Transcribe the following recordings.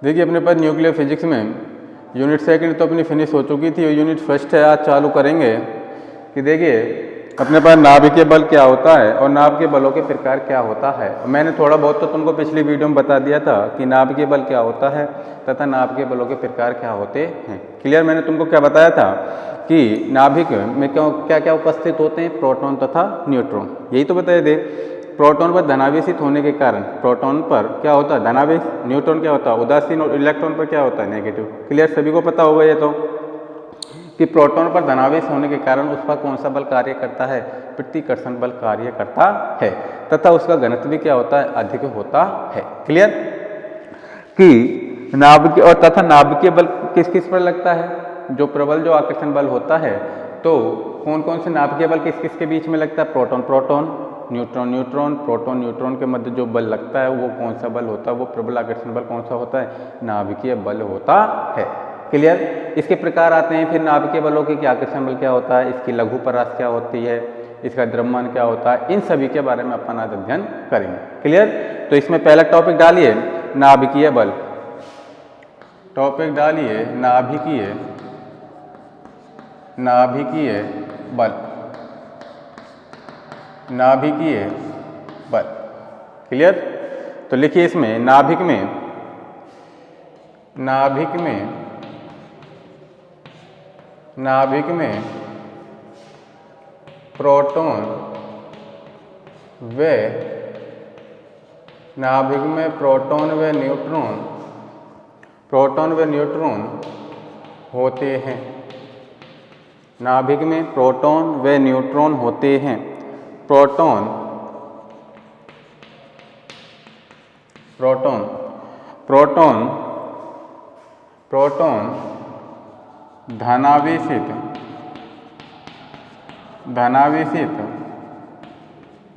देखिए अपने पास nuclear physics में यूनिट सेकंड तो अपनी फिनिश हो चुकी थी और यूनिट फर्स्ट है, आज चालू करेंगे कि देखिए अपने पास नाभिकीय बल क्या होता है और नाभिकीय बलों के प्रकार क्या होता है। मैंने थोड़ा बहुत तो तुमको पिछली वीडियो में बता दिया था कि नाभिकीय बल क्या होता है तथा नाभिकीय बलों के प्रकार क्या होते हैं। क्लियर? मैंने तुमको क्या बताया था कि नाभिक में क्या क्या उपस्थित होते हैं, प्रोटॉन तथा न्यूट्रॉन, यही तो बताए थे। प्रोटॉन पर धनावेशित होने के कारण प्रोटॉन पर क्या होता है, धनावेश, न्यूट्रॉन क्या होता है उदासीन, और इलेक्ट्रॉन पर क्या होता है, नेगेटिव। क्लियर? सभी को पता होगा ये तो कि प्रोटॉन पर धनावेश होने के कारण उस पर कौन सा बल कार्य करता है, प्रतिकर्षण बल कार्य करता है तथा उसका घनत्व भी क्या होता है, अधिक होता है। क्लियर? कि नाभिकीय और तथा नाभिकीय बल किस किस पर लगता है, जो प्रबल जो आकर्षण बल होता है, तो कौन कौन से नाभिकीय बल किस किस के बीच में लगता है, proton proton, neutron neutron, proton neutron के मध्य जो बल लगता है वो कौन सा बल होता है, वो प्रबल आकर्षण बल कौन सा होता है, नाभिकीय बल होता है। क्लियर? इसके प्रकार आते हैं फिर नाभिकीय बलों के, आकर्षण बल क्या होता है, इसकी लघु परास क्या होती है, इसका द्रव्यमान क्या होता है, इन सभी के बारे में अपन आज अध्ययन करेंगे। क्लियर? तो इसमें पहला टॉपिक डालिए नाभिकीय बल। टॉपिक डालिए नाभिकीय बल, नाभिकीय बल। क्लियर? तो लिखिए इसमें नाभिक में प्रोटॉन व न्यूट्रॉन होते हैं। नाभिक में प्रोटॉन व न्यूट्रॉन होते हैं। प्रोटॉन धनावेशित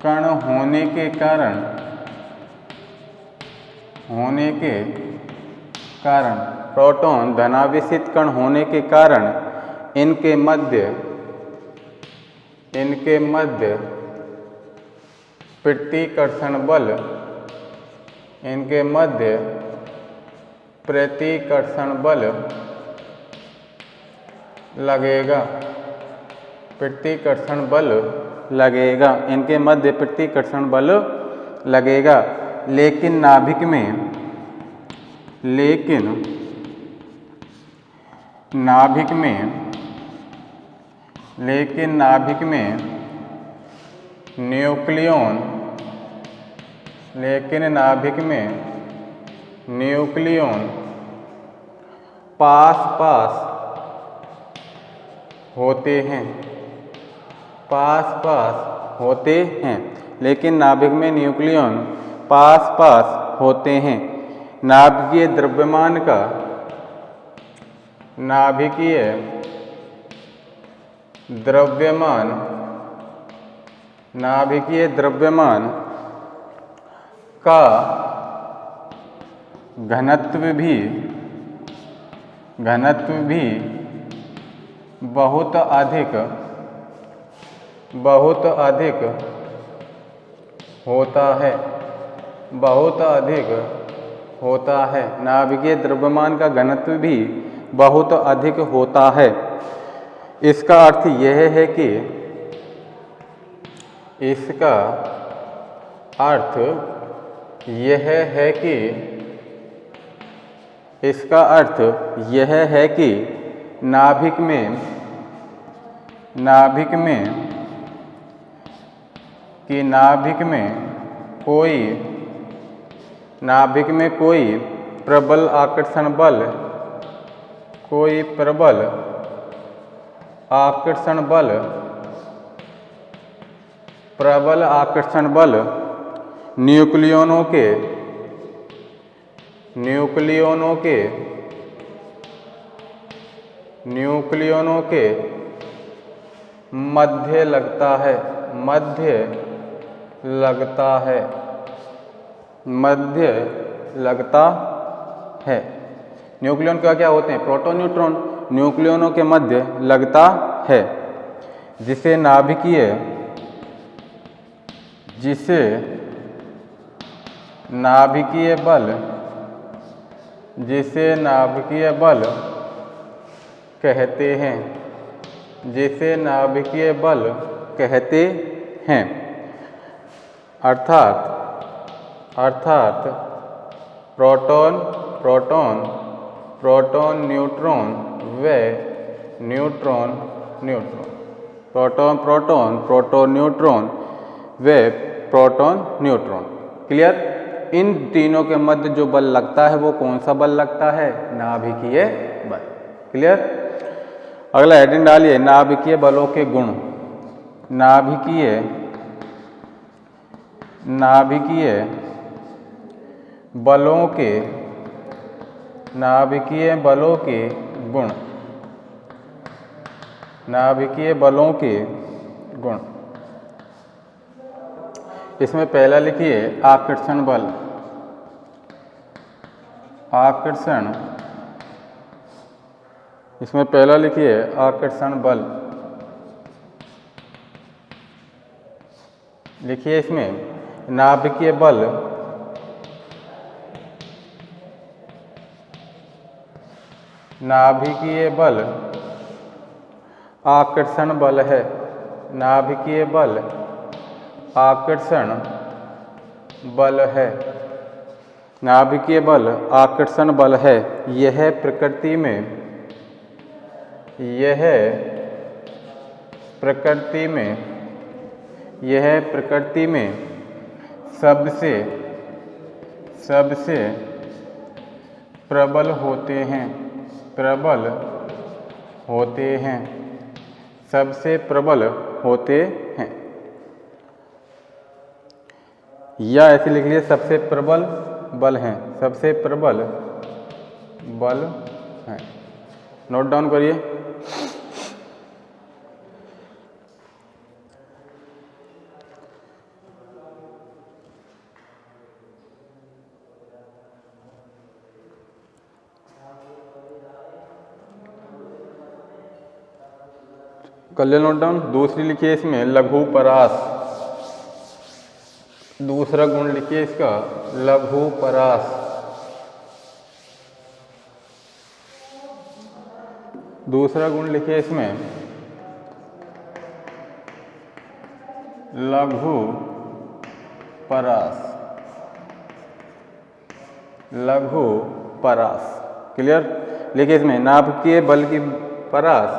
कण होने के कारण प्रोटॉन धनावेशित कण होने के कारण इनके मध्य प्रतिकर्षण बल लगेगा। इनके मध्य प्रतिकर्षण बल लगेगा। लेकिन नाभिक में न्यूक्लियॉन पास होते हैं। लेकिन नाभिक में न्यूक्लियॉन पास होते हैं। नाभिकीय द्रव्यमान का घनत्व भी बहुत अधिक होता है। नाभिकीय द्रव्यमान का घनत्व भी बहुत अधिक होता है। इसका अर्थ यह है कि नाभिक में कोई प्रबल आकर्षण बल न्यूक्लियनों के मध्य लगता है। न्यूक्लियन क्या होते हैं, प्रोटॉन न्यूट्रॉन, न्यूक्लियनों के मध्य लगता है, जिसे नाभिकीय बल जिसे नाभिकीय बल कहते हैं, जिसे नाभिकीय बल कहते हैं। अर्थात प्रोटॉन प्रोटॉन प्रोटॉन न्यूट्रॉन व neutron neutron, proton proton proton neutron व प्रोटॉन न्यूट्रॉन। क्लियर? इन तीनों के मध्य जो बल लगता है वो कौन सा बल लगता है? नाभिकीय बल। क्लियर? अगला हेडिंग डालिए, नाभिकीय बलों के गुण। नाभिकीय बलों के गुण। नाभिकीय बलों के गुण। इसमें पहला लिखिए आकर्षण बल। आकर्षण, इसमें पहला लिखिए आकर्षण बल। लिखिए इसमें नाभिकीय बल आकर्षण बल है। नाभिकीय बल आकर्षण बल है। नाभिकीय बल आकर्षण बल है। यह प्रकृति में सबसे प्रबल होते हैं। सबसे प्रबल होते हैं, या ऐसे लिख लीजिए सबसे प्रबल बल हैं। सबसे प्रबल बल हैं। नोट डाउन करिए। कर ले नोट डाउन। दूसरी लिखिए इसमें लघु परास। दूसरा गुण लिखिए इसका लघु परास। दूसरा गुण लिखिए इसमें लघु परास। लघु परास। क्लियर? लिखिए इसमें नाभिकीय बल की परास।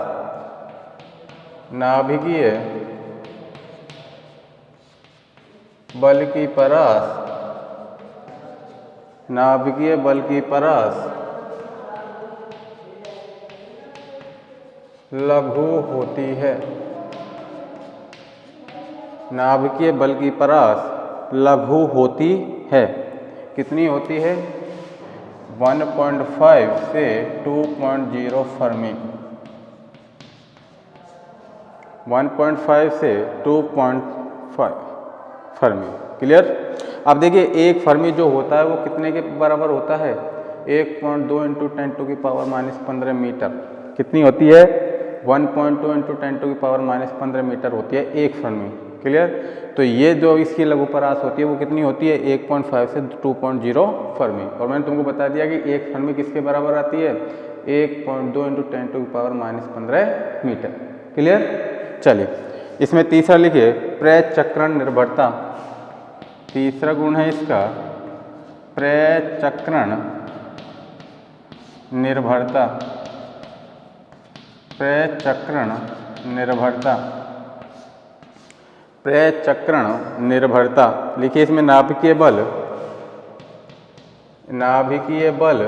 नाभिकीय बल की परास। नाभिकीय बल की परास लघु होती है। नाभिकीय बल की परास लघु होती है। कितनी होती है? 1.5 से 2.0 फर्मी। 1.5 से 2.5 फर्मी। क्लियर? अब देखिए एक फर्मी जो होता है वो कितने के बराबर होता है? 1.2 × 10⁻15 मीटर। कितनी होती है? 1.2 × 10⁻15 मीटर होती है एक फर्मी। क्लियर? तो ये जो इसकी लघु परास होती है वो कितनी होती है? 1.5 से 2.0 फर्मी। और मैंने तुमको बता दिया कि एक फर्मी किसके बराबर आती है? 1.2 × 10⁻15 मीटर। क्लियर? चलिए इसमें तीसरा लिखिए प्रचक्रण निर्भरता। तीसरा गुण है इसका प्रचक्रण निर्भरता। प्रचक्रण निर्भरता। प्रचक्रण निर्भरता। लिखिए इसमें नाभिकीय बल। नाभिकीय बल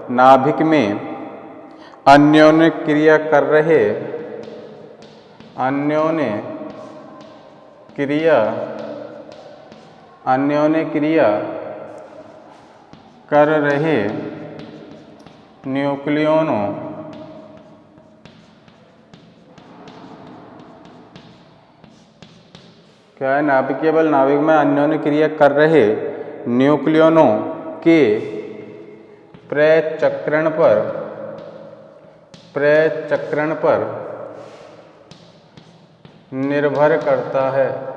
नाभिक में अन्योन्य क्रिया कर रहे न्यूक्लियोनों क्या है? नाभिकीय बल नाभिक में अन्योन्य क्रिया कर रहे न्यूक्लियोनों के प्रचक्रण पर प्रचक्रण पर निर्भर करता है,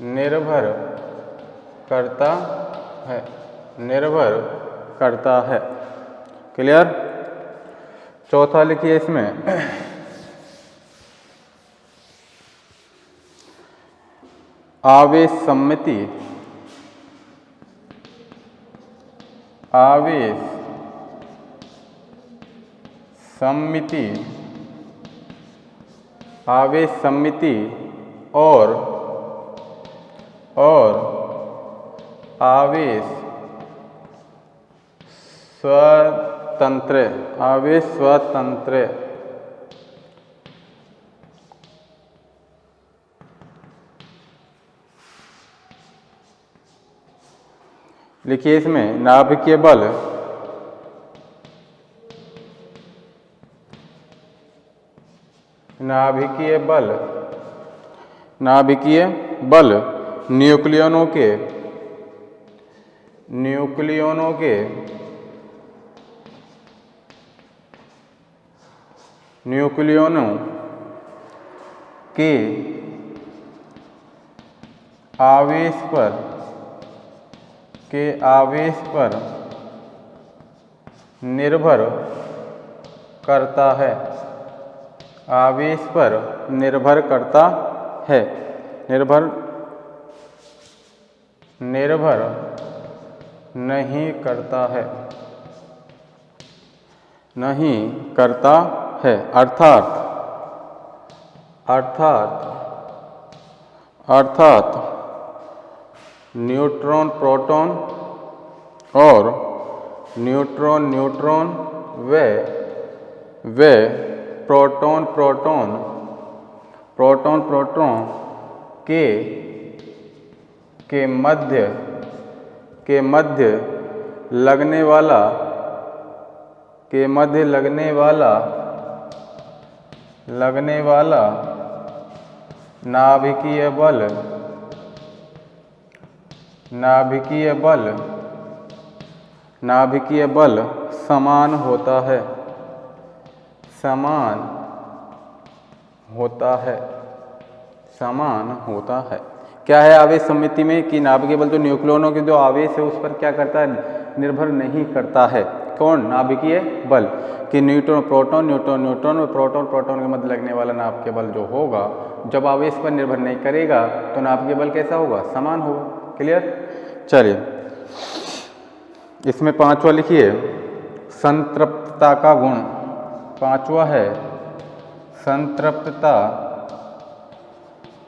निर्भर करता है, निर्भर करता है। क्लियर? चौथा लिखिए इसमें आवेश सम्मिति, आवेश सम्मिति, आवेश सम्मिति और आवेश स्वतंत्र, आवेश स्वतंत्र। लिखिए इसमें नाभिकीय बल, नाभिकीय बल, नाभिकीय बल न्यूक्लियनों के, न्यूक्लियनों के, न्यूक्लियनों के आवेश पर, के आवेश पर निर्भर करता है, आवेश पर निर्भर करता है, निर्भर, निर्भर नहीं करता है, नहीं करता है। अर्थात, अर्थात, अर्थात न्यूट्रॉन प्रोटॉन और न्यूट्रॉन न्यूट्रॉन व प्रोटॉन प्रोटॉन, प्रोटॉन प्रोटॉन के मध्य, के मध्य लगने वाला, के मध्य लगने वाला, लगने वाला नाभिकीय बल, नाभिकीय बल, नाभिकीय बल समान होता है, समान होता है, समान होता है। क्या है आवेश सम्मिति में कि नाभिकीय बल तो न्यूक्लियनों के जो आवेश है उस पर क्या करता है, निर्भर नहीं करता है। कौन? नाभिकीय बल कि न्यूट्रॉन प्रोटॉन, न्यूट्रॉन न्यूट्रॉन और प्रोटॉन प्रोटॉन के मध्य लगने वाला नाभिकीय बल जो होगा, जब आवेश पर निर्भर नहीं करेगा तो नाभिकीय बल कैसा होगा? समान होगा। क्लियर? चलिए इसमें पांचवा लिखिए संतृप्तता का गुण। पांचवा है संतृप्तता,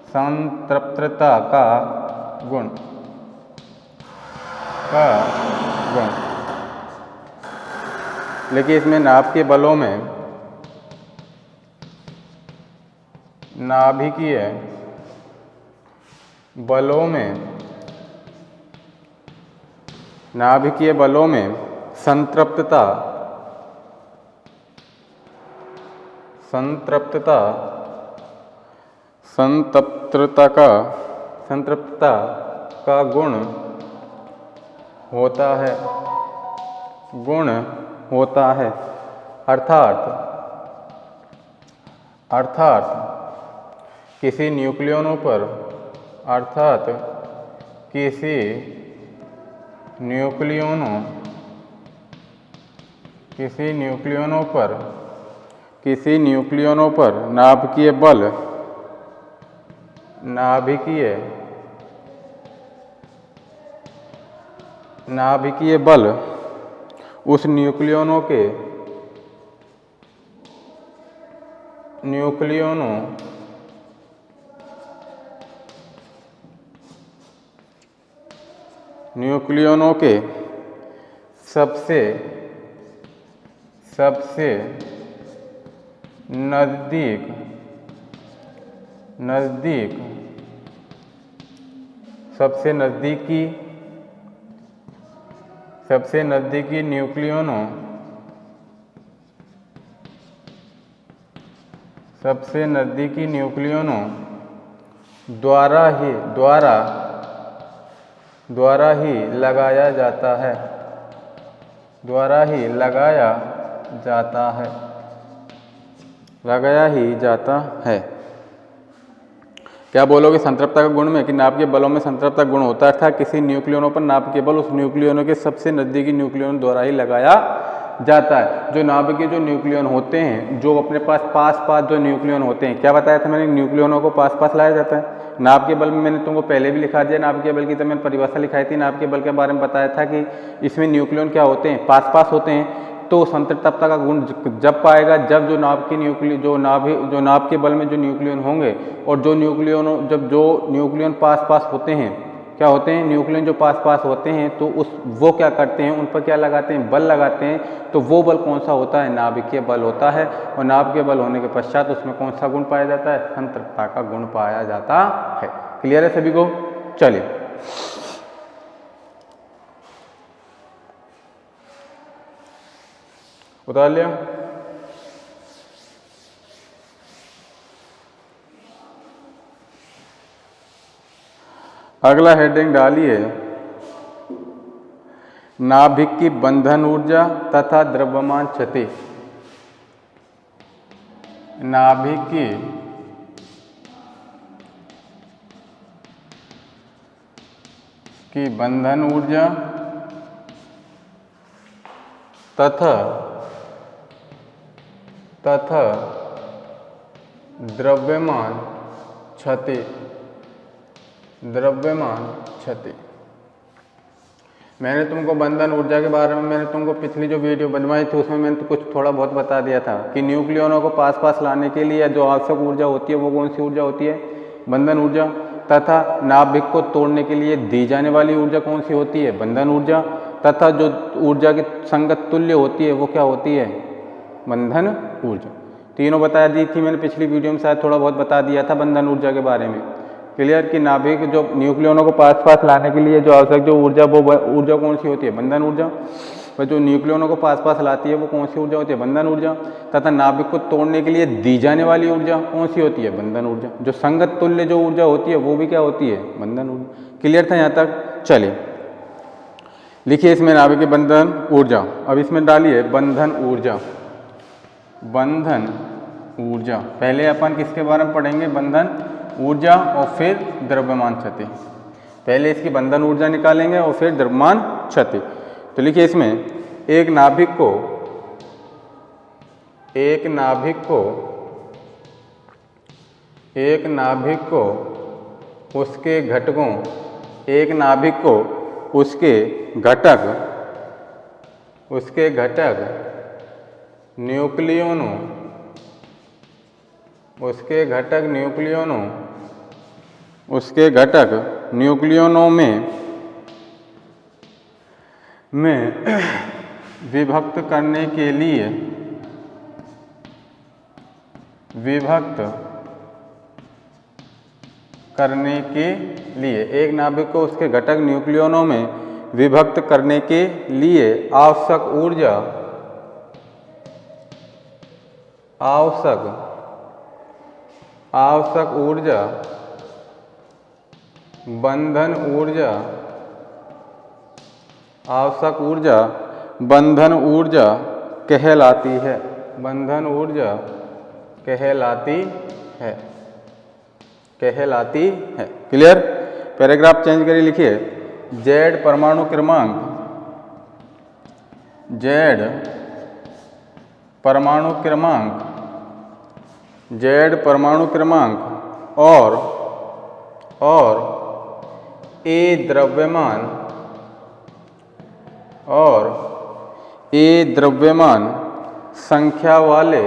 संतृप्तता का गुण, का गुण। लेकिन इसमें नाभिकीय बलों में, नाभिकीय बलों में, नाभिकीय बलों में संतृप्तता, संतृप्तता, संतृप्तता का, संतृप्तता का गुण होता है, गुण होता है। अर्थात, अर्थात किसी न्यूक्लियनों पर, अर्थात किसी न्यूक्लियनों, किसी न्यूक्लियनों पर, किसी न्यूक्लियनों पर नाभिकीय बल, नाभिकीय, नाभिकीय बल उस न्यूक्लियनों के, न्यूक्लियनों, न्यूक्लियनों के सबसे, सबसे नज़दीक, नज़दीक, सबसे नज़दीकी, सबसे नज़दीकी न्यूक्लियनों, सबसे नज़दीकी न्यूक्लियनों द्वारा ही, द्वारा ही लगाया जाता है, द्वारा ही लगाया जाता है, लगाया ही जाता है। क्या बोलोगे संतृप्तता का गुण में कि नाभिकीय बलों में संतृप्तता गुण होता है, अर्थात किसी न्यूक्लियनों पर नाभिकीय बल उस न्यूक्लियनों के सबसे नजदीकी न्यूक्लियन द्वारा ही लगाया जाता है। जो नाभिकीय जो न्यूक्लियन होते हैं, जो अपने पास जो न्यूक्लियन होते हैं, क्या बताया था मैंने, न्यूक्लियनों को पास लाया जाता है। नाभिकीय बल में मैंने तुमको पहले भी लिखा दिया, नाभिकीय बल की तो मैंने परिभाषा लिखाई थी। नाभिकीय बल के बारे में बताया था कि इसमें न्यूक्लियन क्या होते हैं, पास होते हैं। तो संतृप्तता का गुण जब पाएगा जब जो नाभ के बल में जो न्यूक्लियन होंगे और जो न्यूक्लियन पास होते हैं, क्या होते हैं, न्यूक्लियन जो पास होते हैं, तो वो क्या करते हैं, उन पर क्या लगाते हैं, बल लगाते हैं। तो वो बल कौन सा होता है, नाभिकीय बल होता है। और नाभिकीय बल होने के पश्चात उसमें कौन सा गुण पाया जाता है, संतृप्तता का गुण पाया जाता है। क्लियर है सभी को? चलिए उतार लिया। अगला हेडिंग डालिए, नाभिक की बंधन ऊर्जा तथा द्रव्यमान क्षति। नाभिक की बंधन ऊर्जा तथा द्रव्यमान क्षति। मैंने तुमको बंधन ऊर्जा के बारे में मैंने तुमको पिछली जो वीडियो बनवाई थी उसमें मैंने तो कुछ थोड़ा बहुत बता दिया था कि न्यूक्लियनों को पास लाने के लिए जो आवश्यक ऊर्जा होती है वो कौन सी ऊर्जा होती है, बंधन ऊर्जा। तथा नाभिक को तोड़ने के लिए दी जाने वाली ऊर्जा कौन सी होती है, बंधन ऊर्जा। तथा जो ऊर्जा की संगत तुल्य होती है वो क्या होती है, बंधन ऊर्जा। तीनों बता दी थी मैंने पिछली वीडियो में, शायद थोड़ा बहुत बता दिया था बंधन ऊर्जा के बारे में। क्लियर कि नाभिक जो न्यूक्लियनों को पास लाने के लिए जो आवश्यक जो ऊर्जा वो ऊर्जा कौन सी होती है, बंधन ऊर्जा। और जो न्यूक्लियनों को पास लाती है वो कौन सी ऊर्जा होती है, बंधन ऊर्जा। तथा नाभिक को तोड़ने के लिए दी जाने वाली ऊर्जा कौन सी होती है, बंधन ऊर्जा। जो संगत तुल्य जो ऊर्जा होती है वो भी क्या होती है, बंधन ऊर्जा। क्लियर था यहाँ तक? चलिए लिखिए इसमें नाभिक की बंधन ऊर्जा। अब इसमें डालिए बंधन ऊर्जा। पहले अपन किसके बारे में पढ़ेंगे, बंधन ऊर्जा और फिर द्रव्यमान क्षति। पहले इसकी बंधन ऊर्जा निकालेंगे और फिर द्रव्यमान क्षति। तो लिखिए इसमें एक नाभिक को उसके घटकों, उसके घटक न्यूक्लियनों में विभक्त करने के लिए एक नाभिक को उसके घटक न्यूक्लियनों में विभक्त करने के लिए आवश्यक ऊर्जा बंधन ऊर्जा कहलाती है। क्लियर? पैराग्राफ चेंज करिए, लिखिए Z परमाणु क्रमांक और A द्रव्यमान संख्या वाले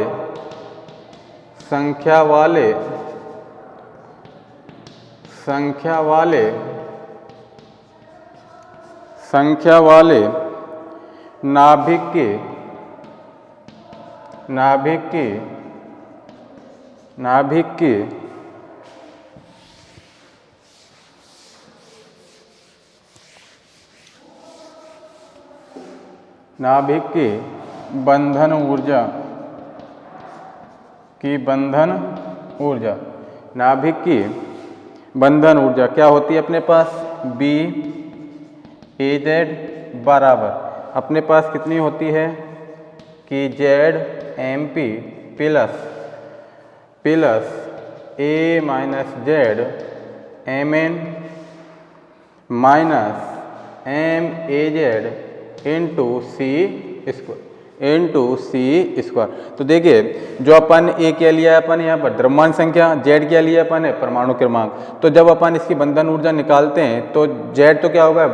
नाभिक की बंधन ऊर्जा क्या होती है अपने पास, BAZ बराबर अपने पास कितनी होती है कि ZMP plus plus A minus Z M N minus M A Z into C square. तो देखिए जो अपन ए क्या लिया है अपन यहाँ पर द्रव्यमान संख्या, जेड क्या लिया अपन है परमाणु क्रमांक। तो जब अपन इसकी बंधन ऊर्जा निकालते हैं तो जेड तो क्या होगा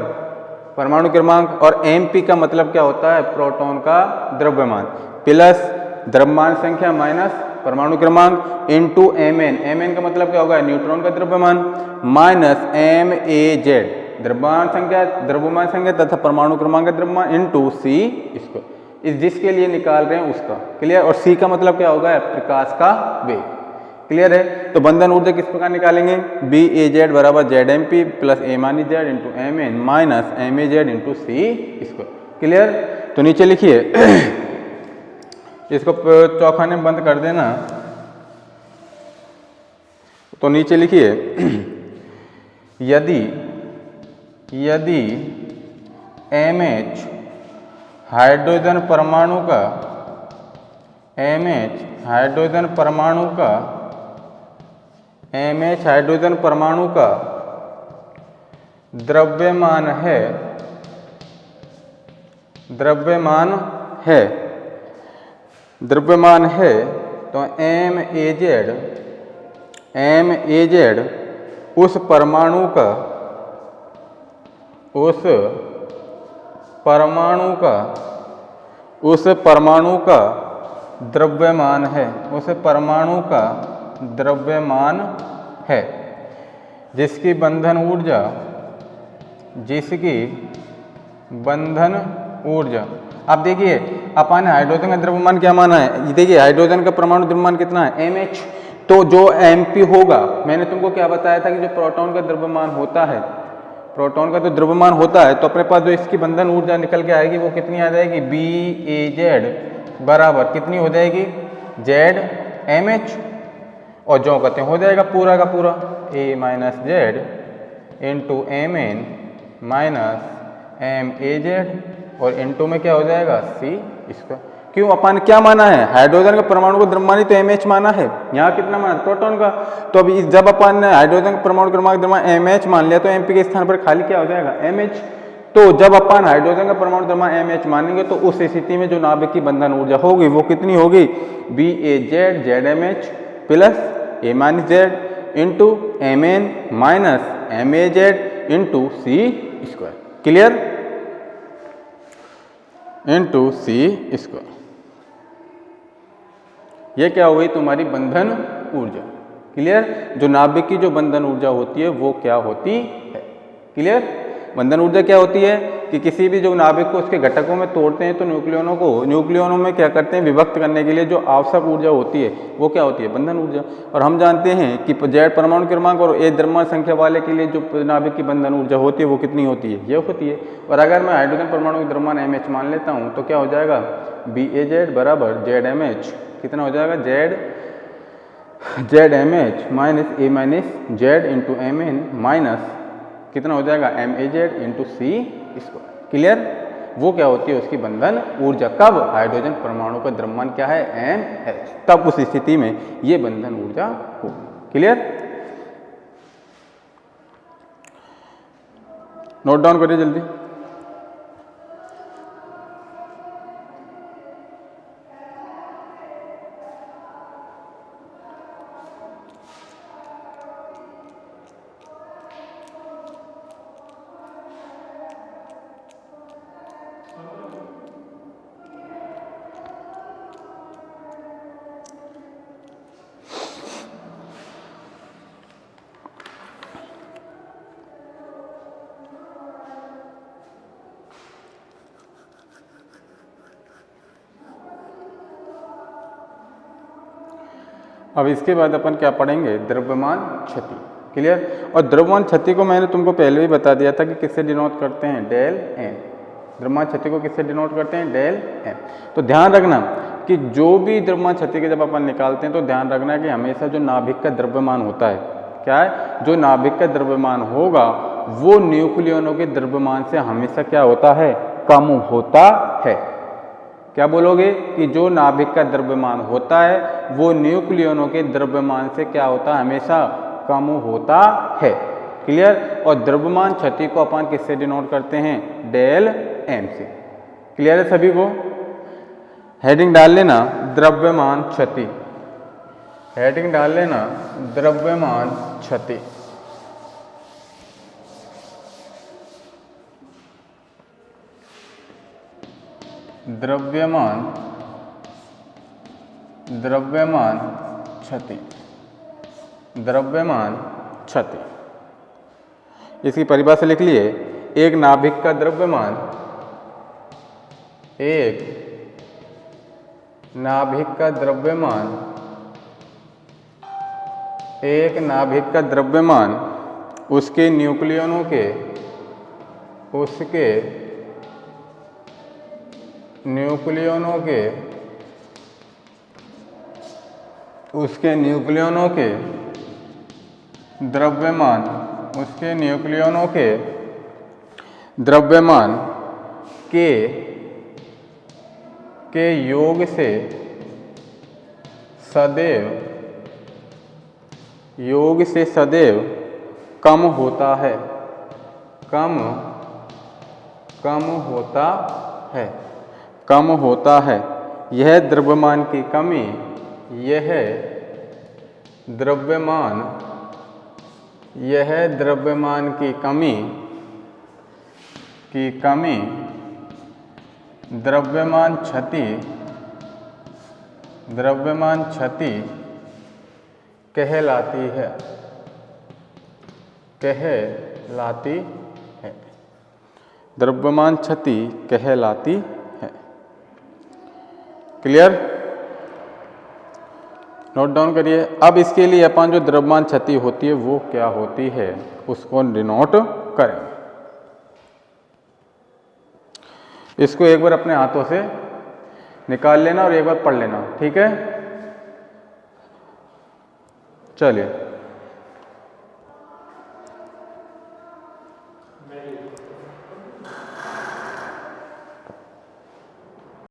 परमाणु क्रमांक और एम पी का मतलब क्या होता है प्रोटॉन का द्रव्यमान प्लस द्रव्यमान संख्या माइनस परमाणु क्रमांक इंटू एम एन का मतलब क्या होगा न्यूट्रॉन का द्रव्यमान माइनस एम ए जेड द्रव्यमान संख्या तथा परमाणु क्रमांक का द्रव्यमान इंटू सी स्क्वायर। इस जिसके लिए निकाल रहे हैं उसका क्लियर। और सी का मतलब क्या होगा प्रकाश का वेग। क्लियर है। तो बंधन ऊर्जा किस प्रकार निकालेंगे बी ए जेड बराबर Z M P plus A minus Z into M N minus M A Z into C square. Clear. तो नीचे लिखिए इसको चौखाने में बंद कर देना। तो नीचे लिखिए यदि MH हाइड्रोजन परमाणु का MH हाइड्रोजन परमाणु का द्रव्यमान है तो एम ए जेड उस परमाणु का द्रव्यमान है जिसकी बंधन ऊर्जा अब देखिए अपन हाइड्रोजन का द्रव्यमान क्या माना है। देखिए हाइड्रोजन का परमाणु द्रव्यमान कितना है MH। तो जो MP होगा मैंने तुमको क्या बताया था कि जो प्रोटॉन का द्रव्यमान होता है प्रोटॉन का तो द्रव्यमान होता है तो अपने पास जो इसकी बंधन ऊर्जा निकल के आएगी वो कितनी आ जाएगी बी ए जेड बराबर कितनी हो जाएगी जेड MH और जो कहते हैं हो जाएगा पूरा का पूरा A minus Z into M N minus M A Z और इंटू में क्या हो जाएगा सी स्क्वायर। क्यों अपन क्या माना है हाइड्रोजन का परमाणु को द्रव्यमान ही तो MH माना है। यहाँ कितना माना प्रोटॉन का। तो अभी जब अपन ने हाइड्रोजन का परमाणु क्रमांक द्रव्यमान MH मान लिया तो MP के स्थान पर खाली क्या हो जाएगा MH। तो जब अपन हाइड्रोजन का परमाणु द्रव्यमान MH मानेंगे तो उस स्थिति में जो नाभिक की बंधन ऊर्जा होगी वो कितनी होगी B A Z Z MH plus A minus Z into M N minus M A Z into C square. Clear into C square. ये क्या हो गई तुम्हारी बंधन ऊर्जा। क्लियर। जो नाभिक की जो बंधन ऊर्जा होती है वो क्या होती है। क्लियर। बंधन ऊर्जा क्या होती है कि किसी भी जो नाभिक को उसके घटकों में तोड़ते हैं तो न्यूक्लियनों में क्या करते हैं विभक्त करने के लिए जो आवश्यक ऊर्जा होती है वो क्या होती है बंधन ऊर्जा। और हम जानते हैं कि जेड परमाणु क्रमांक और ए द्रव्यमान संख्या वाले के लिए जो नाभिक की बंधन ऊर्जा होती है वो कितनी होती है ये होती है। और अगर मैं हाइड्रोजन परमाणु का द्रव्यमान MH मान लेता हूँ तो क्या हो जाएगा बी ए जेड बराबर जेड MH कितना हो जाएगा Z MH minus A minus Z into M N minus कितना हो जाएगा M A Z into C square. Clear. वो क्या होती है उसकी बंधन ऊर्जा कब हाइड्रोजन परमाणु का द्रव्यमान क्या है MH तब उस स्थिति में ये बंधन ऊर्जा होगी। क्लियर। नोट डाउन करिए जल्दी। अब इसके बाद अपन क्या पढ़ेंगे द्रव्यमान क्षति। क्लियर। और द्रव्यमान क्षति को मैंने तुमको पहले भी बता दिया था कि किससे डिनोट करते हैं डेल एम। द्रव्यमान क्षति को किससे डिनोट करते हैं डेल एम। तो ध्यान रखना कि जो भी द्रव्यमान क्षति के जब अपन निकालते हैं तो ध्यान रखना कि हमेशा जो नाभिक का द्रव्यमान होता है क्या है जो नाभिक का द्रव्यमान होगा वो न्यूक्लियनों के द्रव्यमान से हमेशा क्या होता है कम होता है। क्या बोलोगे कि जो नाभिक का द्रव्यमान होता है वो न्यूक्लियनों के द्रव्यमान से क्या होता है, हमेशा कम होता है। क्लियर। और द्रव्यमान क्षति को अपन किससे डिनोट करते हैं, डेल एम से। क्लियर है सभी को। हेडिंग डाल लेना द्रव्यमान क्षति, हेडिंग डाल लेना द्रव्यमान क्षति। द्रव्यमान क्षति, द्रव्यमान क्षति। इसकी परिभाषा लिख लिए, एक नाभिक का द्रव्यमान, एक नाभिक का द्रव्यमान, एक नाभिक का द्रव्यमान उसके न्यूक्लियनों के, उसके न्यूक्लियनों के, उसके न्यूक्लियनों के द्रव्यमान, उसके न्यूक्लियनों के द्रव्यमान के योग से सदैव, योग से सदैव कम होता है, कम होता है, कम होता है। यह द्रव्यमान की कमी, यह द्रव्यमान, यह द्रव्यमान की कमी, द्रव्यमान क्षति, द्रव्यमान क्षति कहलाती है, कहलाती है, द्रव्यमान क्षति कहलाती है। क्लियर। नोट डाउन करिए। अब इसके लिए अपन जो द्रव्यमान क्षति होती है वो क्या होती है उसको डिनोट करें। इसको एक बार अपने हाथों से निकाल लेना और एक बार पढ़ लेना, ठीक है। चलिए।